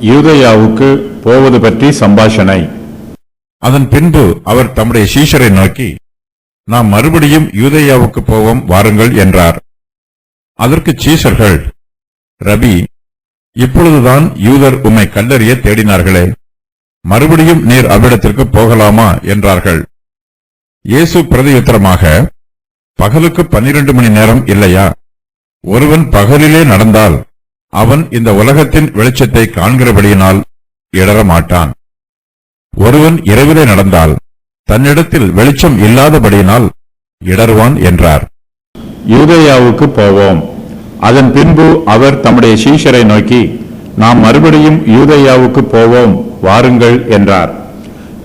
யூதேயாவுக்கு போவது பற்றி சம்பாஷணை. அதன் பின்பு அவர் தம்முடைய சீஷரை நோக்கி, நாம் மறுபடியும் யூதேயாவுக்கு போவோம் வாருங்கள் என்றார். அதற்கு சீஷர்கள், ரபி, இப்பொழுதுதான் யூதர் உம்மை கல்லெறிய தேடினார்களே, மறுபடியும் நீர் அவ்விடத்திற்கு போகலாமா என்றார்கள். இயேசு பிரதியுத்தரமாக, பகலுக்கு 12 மணி நேரம் இல்லையா? ஒருவன் பகலிலே நடந்தால் அவன் இந்த உலகத்தின் வெளிச்சத்தை காண்கிறபடியினால் இடற மாட்டான். ஒருவன் இரவிலே நடந்தால் தன்னிடத்தில் வெளிச்சம் இல்லாதபடியினால் இடறுவான் என்றார். யூதேயாவுக்கு போவோம். அதன் பின்பு அவர் தம்முடைய சீஷரை நோக்கி, நாம் மறுபடியும் யூதேயாவுக்கு போவோம் வாருங்கள் என்றார்.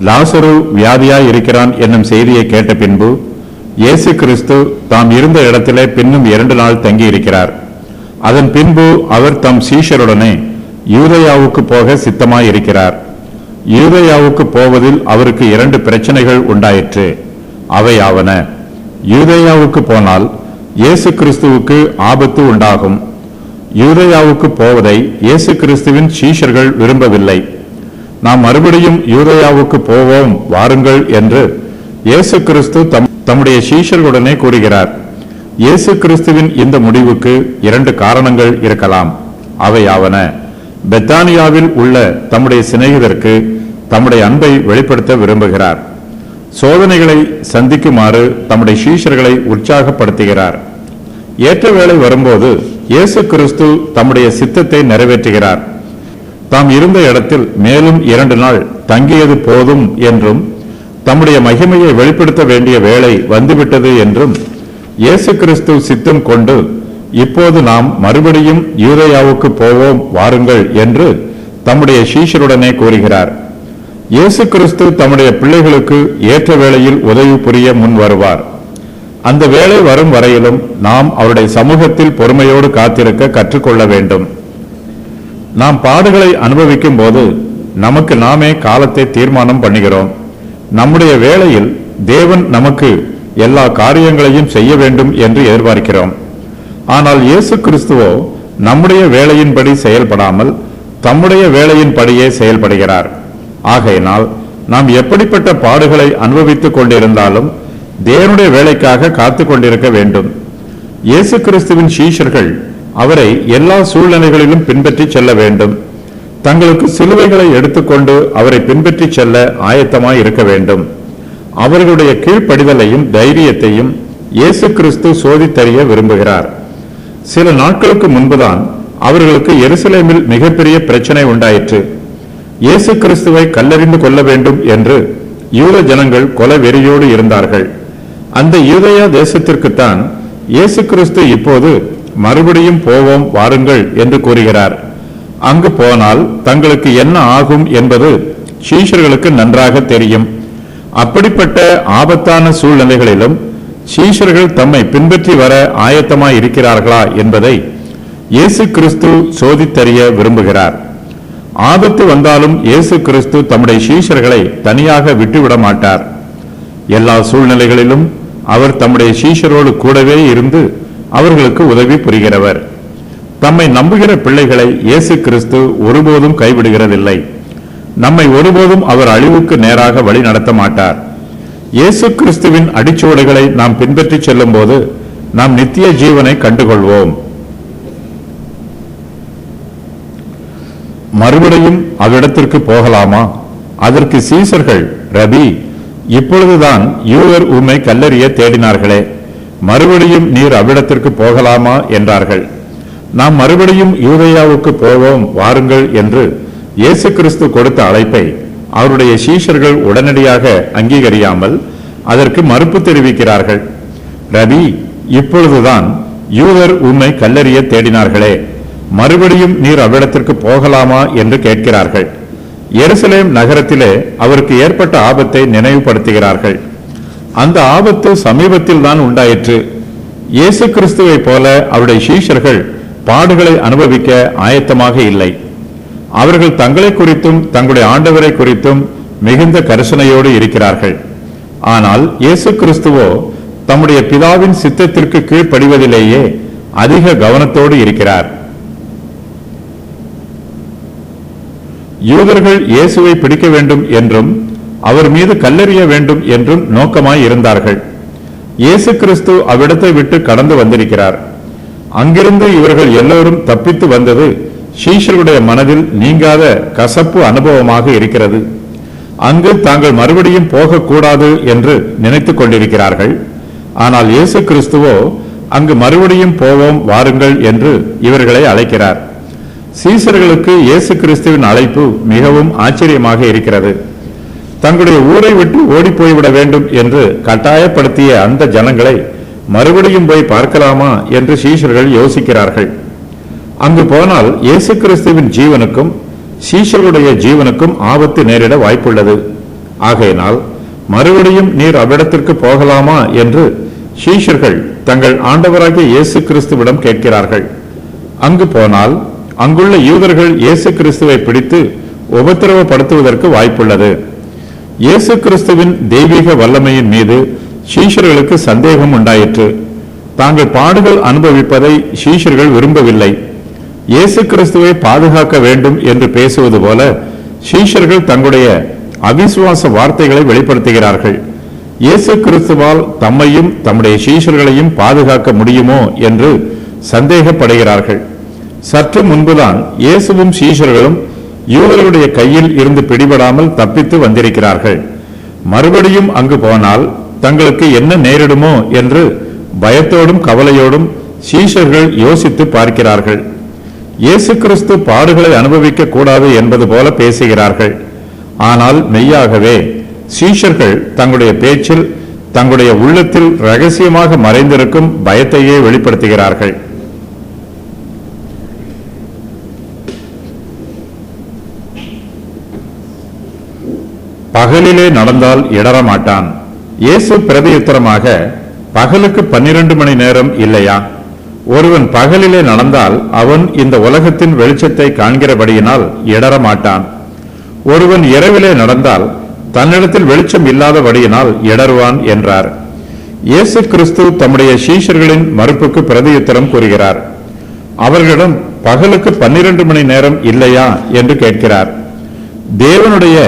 லாசரு வியாதியாய் இருக்கிறான் என்னும் செய்தியை கேட்ட பின்பு இயேசு கிறிஸ்து தாம் இருந்த இடத்திலே பின்னும் 2 நாள் தங்கியிருக்கிறார். அதன் பின்பு அவர் தம் சீஷருடனே யூதேயாவுக்கு போக சித்தமாயிருக்கிறார். யூதேயாவுக்கு போவதில் அவருக்கு 2 பிரச்சனைகள் உண்டாயிற்று. அவையாவன, யூதேயாவுக்கு போனால் இயேசு கிறிஸ்துவுக்கு ஆபத்து உண்டாகும். யூதேயாவுக்கு போவதை இயேசு கிறிஸ்துவின் சீஷர்கள் விரும்பவில்லை. நாம் மறுபடியும் யூதேயாவுக்கு போவோம் வாருங்கள் என்று இயேசு கிறிஸ்து தம்முடைய சீஷர்களுடனே கூறுகிறார். இயேசு கிறிஸ்துவின் இந்த முடிவுக்கு 2 காரணங்கள் இருக்கலாம். அவையாவன, பெத்தானியாவில் உள்ள தம்முடைய சிநேகிதருக்கு தம்முடைய அன்பை வெளிப்படுத்த விரும்புகிறார். சோதனைகளை சந்திக்குமாறு தம்முடைய சீஷர்களை உற்சாகப்படுத்துகிறார். ஏற்ற வேளை வரும்போது இயேசு கிறிஸ்து தம்முடைய சித்தத்தை நிறைவேற்றுகிறார். தாம் இருந்த இடத்தில் மேலும் 2 நாள் தங்கியது போதும் என்றும் தம்முடைய மகிமையை வெளிப்படுத்த வேண்டிய வேளை வந்துவிட்டது என்றும் இயேசு கிறிஸ்து சித்தம் கொண்டு இப்போது நாம் மறுபடியும் யூதேயாவுக்கு போவோம் வாருங்கள் என்று தம்முடைய சீஷருடனே கூறுகிறார். இயேசு கிறிஸ்து தம்முடைய பிள்ளைகளுக்கு ஏற்ற வேளையில் உதவி புரிய முன் வருவார். அந்த வேளை வரும் வரையிலும் நாம் அவருடைய சமூகத்தில் பொறுமையோடு காத்திருக்க கற்றுக்கொள்ள வேண்டும். நாம் பாடுகளை அனுபவிக்கும் போது நமக்கு நாமே காலத்தை தீர்மானம் பண்ணுகிறோம். நம்முடைய வேளையில் தேவன் நமக்கு எல்லா காரியங்களையும் செய்ய வேண்டும் என்று எதிர்பார்க்கிறோம். ஆனால் இயேசு கிறிஸ்துவோ நம்முடைய வேளையின்படி செயல்படாமல் தம்முடைய வேளையின்படியே செயல்படுகிறார். ஆகையினால் நாம் எப்படிப்பட்ட பாடுகளை அனுபவித்துக் கொண்டிருந்தாலும் தேவனுடைய வேலைக்காக காத்து கொண்டிருக்க வேண்டும். இயேசு கிறிஸ்துவின் சீஷர்கள் அவரை எல்லா சூழ்நிலைகளிலும் பின்பற்றி செல்ல வேண்டும். தங்களுக்கு சிலுவைகளை எடுத்துக்கொண்டு அவரை பின்பற்றி செல்ல ஆயத்தமாய் இருக்க வேண்டும். அவர்களுடைய கீழ்ப்படிதலையும் தைரியத்தையும் இயேசு கிறிஸ்து சோதித்தறிய விரும்புகிறார். சில நாட்களுக்கு முன்புதான் அவர்களுக்கு எருசலேமில் மிகப்பெரிய பிரச்சனை உண்டாயிற்று. இயேசு கிறிஸ்துவை கல்லெறிந்து கொள்ள வேண்டும் என்று யூத ஜனங்கள் கொலை வெறியோடு இருந்தார்கள். அந்த யூதேயா தேசத்திற்குத்தான் இயேசு கிறிஸ்து இப்போது மறுபடியும் போவோம் வாருங்கள் என்று கூறுகிறார். அங்கு போனால் தங்களுக்கு என்ன ஆகும் என்பது சீஷர்களுக்கு நன்றாக தெரியும். அப்படிப்பட்ட ஆபத்தான சூழ்நிலைகளிலும் சீஷர்கள் தம்மை பின்பற்றி வர ஆயத்தமாய் இருக்கிறார்களா என்பதை இயேசு கிறிஸ்து சோதித்தறிய விரும்புகிறார். ஆபத்து வந்தாலும் இயேசு கிறிஸ்து தம்முடைய சீஷர்களை தனியாக விட்டுவிட மாட்டார். எல்லா சூழ்நிலைகளிலும் அவர் தம்முடைய சீஷரோடு கூடவே இருந்து அவர்களுக்கு உதவி புரிகிறவர். தம்மை நம்புகிற பிள்ளைகளை இயேசு கிறிஸ்து ஒருபோதும் கைவிடுகிறதில்லை. நம்மை ஒருபோதும் அவர் அழிவுக்கு நேராக வழி நடத்த மாட்டார். இயேசு கிறிஸ்துவின் அடிச்சுவடுகளை நாம் பின்பற்றி செல்லும் போது நாம் நித்திய ஜீவனை கண்டுகொள்வோம். மறுபடியும் அவ்விடத்திற்கு போகலாமா? அதற்கு சீஷர்கள், ரபி, இப்பொழுதுதான் யூதர் உம்மை கல்லெறிய தேடினார்களே, மறுபடியும் நீர் அவ்விடத்திற்கு போகலாமா என்றார்கள். நாம் மறுபடியும் யூதேயாவுக்கு போவோம் வாருங்கள் என்று இயேசு கிறிஸ்து கொடுத்த அழைப்பை அவருடைய சீஷர்கள் உடனடியாக அங்கீகரியாமல் அதற்கு மறுப்பு தெரிவிக்கிறார்கள். ரபி, இப்பொழுதுதான் யூதர் உம்மை கல்லெறிய தேடினார்களே, மறுபடியும் நீர் அவ்விடத்திற்கு போகலாமா என்று கேட்கிறார்கள். எருசலேம் நகரத்திலே அவருக்கு ஏற்பட்ட ஆபத்தை நினைவுபடுத்துகிறார்கள். அந்த ஆபத்து சமீபத்தில் தான் உண்டாயிற்று. இயேசு கிறிஸ்துவை போல அவருடைய சீஷர்கள் பாடுகளை அனுபவிக்க ஆயத்தமாக இல்லை. அவர்கள் தங்களை குறித்தும் தங்களுடைய ஆண்டவரை குறித்தும் மிகுந்த கரிசனையோடு இருக்கிறார்கள். ஆனால் இயேசு கிறிஸ்துவோ தம்முடைய பிதாவின் சித்தத்திற்கு கீழ்ப்படிவதிலேயே அதிக கவனத்தோடு இருக்கிறார். யூதர்கள் இயேசுவை பிடிக்க வேண்டும் என்றும் அவர் மீது கல்லெறிய வேண்டும் என்றும் நோக்கமாய் இருந்தார்கள். இயேசு கிறிஸ்து அவ்விடத்தை விட்டு கடந்து வந்திருக்கிறார். அங்கிருந்து இவர்கள் எல்லோரும் தப்பித்து வந்தது சீஷர்களுடைய மனதில் நீங்காத கசப்பு அனுபவமாக இருக்கிறது. அங்கு தாங்கள் மறுபடியும் போகக்கூடாது என்று நினைத்துக் கொண்டிருக்கிறார்கள். ஆனால் இயேசு கிறிஸ்துவோ அங்கு மறுபடியும் போவோம் வாருங்கள் என்று இவர்களை அழைக்கிறார். சீசர்களுக்கு இயேசு கிறிஸ்துவின் அழைப்பு மிகவும் ஆச்சரியமாக இருக்கிறது. தங்களுடைய ஊரை விட்டு ஓடி போய்விட வேண்டும் என்று கட்டாயப்படுத்திய அந்த ஜனங்களை மறுபடியும் போய் பார்க்கலாமா என்று சீஷர்கள் யோசிக்கிறார்கள். அங்கு போனால் இயேசு கிறிஸ்துவின் ஜீவனுக்கும் சீஷர்களுடைய ஜீவனுக்கும் ஆபத்து நேரிட வாய்ப்புள்ளது. ஆகையினால் மறுபடியும் நீர் அவ்விடத்திற்கு போகலாமா என்று சீஷர்கள் தங்கள் ஆண்டவராகிய இயேசு கிறிஸ்துவிடம் கேட்கிறார்கள். அங்கு போனால் அங்குள்ள யூதர்கள் இயேசு கிறிஸ்துவை பிடித்து உபத்திரவப்படுத்துவதற்கு வாய்ப்புள்ளது. இயேசு கிறிஸ்துவின் தெய்வீக வல்லமையின் மீது சீஷர்களுக்கு சந்தேகம் உண்டாயிற்று. தாங்கள் பாடுகள் அனுபவிப்பதை சீஷர்கள் விரும்பவில்லை. இயேசு கிறிஸ்துவை பாதுகாக்க வேண்டும் என்று பேசுவது போல சீஷர்கள் தங்களுடைய அவிசுவாச வார்த்தைகளை வெளிப்படுத்துகிறார்கள். இயேசு கிறிஸ்துவால் தம்மையும் தம்முடைய சீஷர்களையும் பாதுகாக்க முடியுமோ என்று சந்தேகப்படுகிறார்கள். சற்று முன்புதான் இயேசுவும் சீஷர்களும் யூதர்களுடைய கையில் இருந்து பிடிபடாமல் தப்பித்து வந்திருக்கிறார்கள். மறுபடியும் அங்கு போனால் தங்களுக்கு என்ன நேரிடுமோ என்று பயத்தோடும் கவலையோடும் சீஷர்கள் யோசித்து பார்க்கிறார்கள். இயேசு கிறிஸ்து பாடுகளை அனுபவிக்க கூடாது என்பது போல பேசுகிறார்கள். ஆனால் மெய்யாகவே சீஷர்கள் தங்களுடைய பேச்சில் தங்களுடைய உள்ளத்தில் ரகசியமாக மறைந்திருக்கும் பயத்தையே வெளிப்படுத்துகிறார்கள். பகலிலே நடந்தால் இடரமாட்டான். இயேசு பிரதியுத்தரமாக, பகலுக்கு 12 மணி நேரம் இல்லையா? ஒருவன் பகலிலே நடந்தால் அவன் இந்த உலகத்தின் வெளிச்சத்தை காண்கிறபடியினால் இடரமாட்டான். ஒருவன் இரவிலே நடந்தால் தன்னிடத்தில் வெளிச்சம் இல்லாதபடியினால் இடருவான் என்றார். இயேசு கிறிஸ்து தம்முடைய சீஷர்களின் மறுப்புக்கு பிரதியுத்தரம் கூறுகிறார். அவர்களிடம் பகலுக்கு 12 மணி நேரம் இல்லையா என்று கேட்கிறார். தேவனுடைய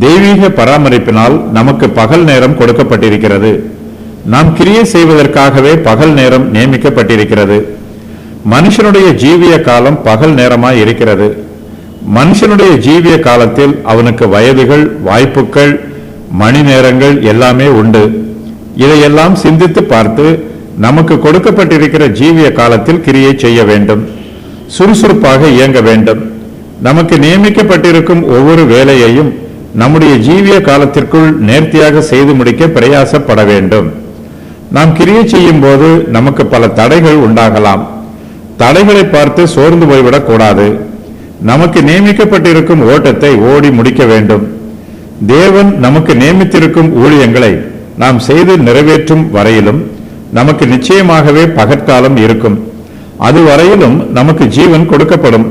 தெய்வீக பராமரிப்பினால் நமக்கு பகல் நேரம் கொடுக்கப்பட்டிருக்கிறது. நாம் கிரியை செய்வதற்காகவே பகல் நேரம் நியமிக்கப்பட்டிருக்கிறது. மனுஷனுடைய ஜீவிய காலம் பகல் நேரமாய் இருக்கிறது. மனுஷனுடைய ஜீவிய காலத்தில் அவனுக்கு வயதுகள், வாய்ப்புகள், மணி நேரங்கள் எல்லாமே உண்டு. இதையெல்லாம் சிந்தித்து பார்த்து நமக்கு கொடுக்கப்பட்டிருக்கிற ஜீவிய காலத்தில் கிரியை செய்ய வேண்டும். சுறுசுறுப்பாக இயங்க வேண்டும். நமக்கு நியமிக்கப்பட்டிருக்கும் ஒவ்வொரு வேலையையும் நம்முடைய ஜீவிய காலத்திற்குள் நேர்த்தியாக செய்து முடிக்க பிரயாசப்பட வேண்டும். நாம் கிரியை செய்யும் போது நமக்கு பல தடைகள் உண்டாகலாம். தடைகளை பார்த்து சோர்ந்து போய்விடக் கூடாது. நமக்கு நியமிக்கப்பட்டிருக்கும் ஓட்டத்தை ஓடி முடிக்க வேண்டும். தேவன் நமக்கு நியமித்திருக்கும் ஊழியங்களை நாம் செய்து நிறைவேற்றும் வரையிலும் நமக்கு நிச்சயமாகவே பகற்காலம் இருக்கும். அதுவரையிலும் நமக்கு ஜீவன் கொடுக்கப்படும்.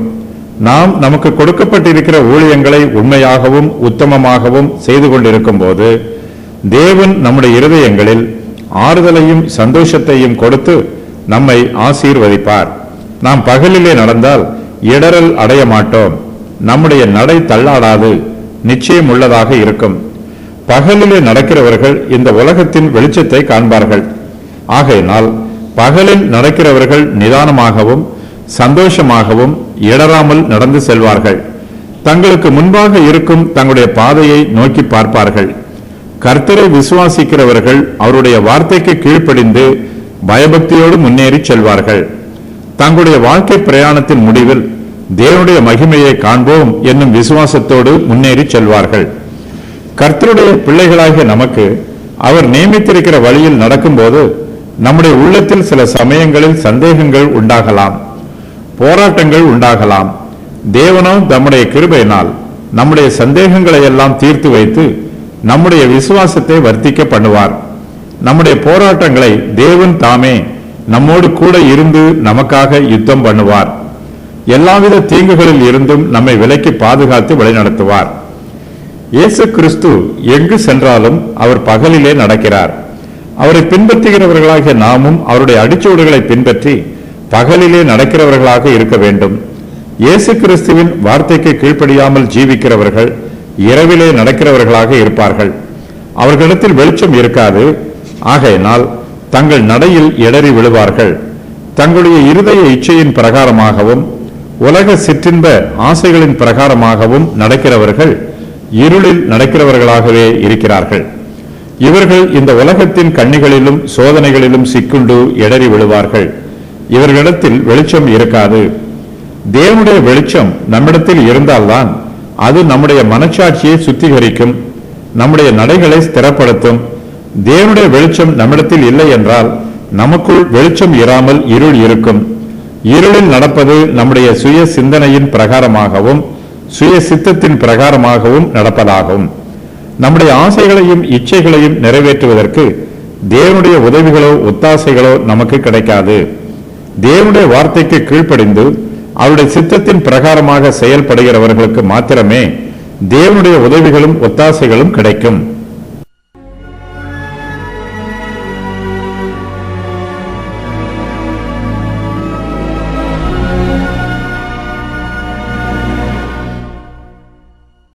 நாம் நமக்கு கொடுக்கப்பட்டிருக்கிற ஊழியங்களை உண்மையாகவும் உத்தமமாகவும் செய்து கொண்டிருக்கும் போது தேவன் நம்முடைய இருதயங்களில் ஆறுதலையும் சந்தோஷத்தையும் கொடுத்து நம்மை ஆசீர்வதிப்பார். நாம் பகலிலே நடந்தால் இடரல் அடைய மாட்டோம். நம்முடைய நடை தள்ளாடாது, நிச்சயம் உள்ளதாக இருக்கும். பகலிலே நடக்கிறவர்கள் இந்த உலகத்தின் வெளிச்சத்தை காண்பார்கள். ஆகையினால் பகலில் நடக்கிறவர்கள் நிதானமாகவும் சந்தோஷமாகவும் இடராமல் நடந்து செல்வார்கள். தங்களுக்கு முன்பாக இருக்கும் தங்களுடைய பாதையை நோக்கி பார்ப்பார்கள். கர்த்தரை விசுவாசிக்கிறவர்கள் அவருடைய வார்த்தைக்கு கீழ்ப்படிந்து பயபக்தியோடு முன்னேறி செல்வார்கள். தங்களுடைய வாழ்க்கை பிரயாணத்தின் முடிவில் தேவனுடைய மகிமையை காண்போம் என்னும் விசுவாசத்தோடு முன்னேறி செல்வார்கள். கர்த்தருடைய பிள்ளைகளாகிய நமக்கு அவர் நியமித்திருக்கிற வழியில் நடக்கும்போது நம்முடைய உள்ளத்தில் சில சமயங்களில் சந்தேகங்கள் உண்டாகலாம், போராட்டங்கள் உண்டாகலாம். தேவனோ தம்முடைய கிருபையினால் நம்முடைய சந்தேகங்களை எல்லாம் தீர்த்து வைத்து நம்முடைய விசுவாசத்தை வர்த்திக்க பண்ணுவார். நம்முடைய போராட்டங்களை தேவன் தாமே நம்மோடு கூட இருந்து நமக்காக யுத்தம் பண்ணுவார். எல்லாவித தீங்குகளில் இருந்தும் நம்மை விலக்கி பாதுகாத்து வழிநடத்துவார். இயேசு கிறிஸ்து எங்கு சென்றாலும் அவர் பகலிலே நடக்கிறார். அவரை பின்பற்றுகிறவர்களாகிய நாமும் அவருடைய அடிச்சுவடுகளை பின்பற்றி பகலிலே நடக்கிறவர்களாக இருக்க வேண்டும். இயேசு கிறிஸ்துவின் வார்த்தைக்கு கீழ்ப்படியாமல் ஜீவிக்கிறவர்கள் இரவிலே நடக்கிறவர்களாக இருப்பார்கள். அவர்களிடத்தில் வெளிச்சம் இருக்காது. ஆகையினால் தங்கள் நடையில் இடறி விழுவார்கள். தங்களுடைய இருதய இச்சையின் பிரகாரமாகவும் உலக சிற்றின்ப ஆசைகளின் பிரகாரமாகவும் நடக்கிறவர்கள் இருளில் நடக்கிறவர்களாகவே இருக்கிறார்கள். இவர்கள் இந்த உலகத்தின் கண்ணிகளிலும் சோதனைகளிலும் சிக்குண்டு இடறி விழுவார்கள். இவர்களிடத்தில் வெளிச்சம் இருக்காது. தேவனுடைய வெளிச்சம் நம்மிடத்தில் இருந்தால்தான் அது நம்முடைய மனச்சாட்சியை சுத்திகரிக்கும், நம்முடைய நடைகளை ஸ்திரப்படுத்தும். தேவனுடைய வெளிச்சம் நம்மிடத்தில் இல்லை என்றால் நமக்குள் வெளிச்சம் இராமல் இருள் இருக்கும். இருளில் நடப்பது நம்முடைய சுய சிந்தனையின் பிரகாரமாகவும் சுய சித்தத்தின் பிரகாரமாகவும் நடப்பதாகும். நம்முடைய ஆசைகளையும் இச்சைகளையும் நிறைவேற்றுவதற்கு தேவனுடைய உதவிகளோ ஒத்தாசைகளோ நமக்கு கிடைக்காது. தேவனுடைய வார்த்தைக்கு கீழ்ப்படிந்து அவருடைய சித்தத்தின் பிரகாரமாக செயல்படுகிறவர்களுக்கு மாத்திரமே தேவனுடைய உதவிகளும் ஒத்தாசைகளும் கிடைக்கும்.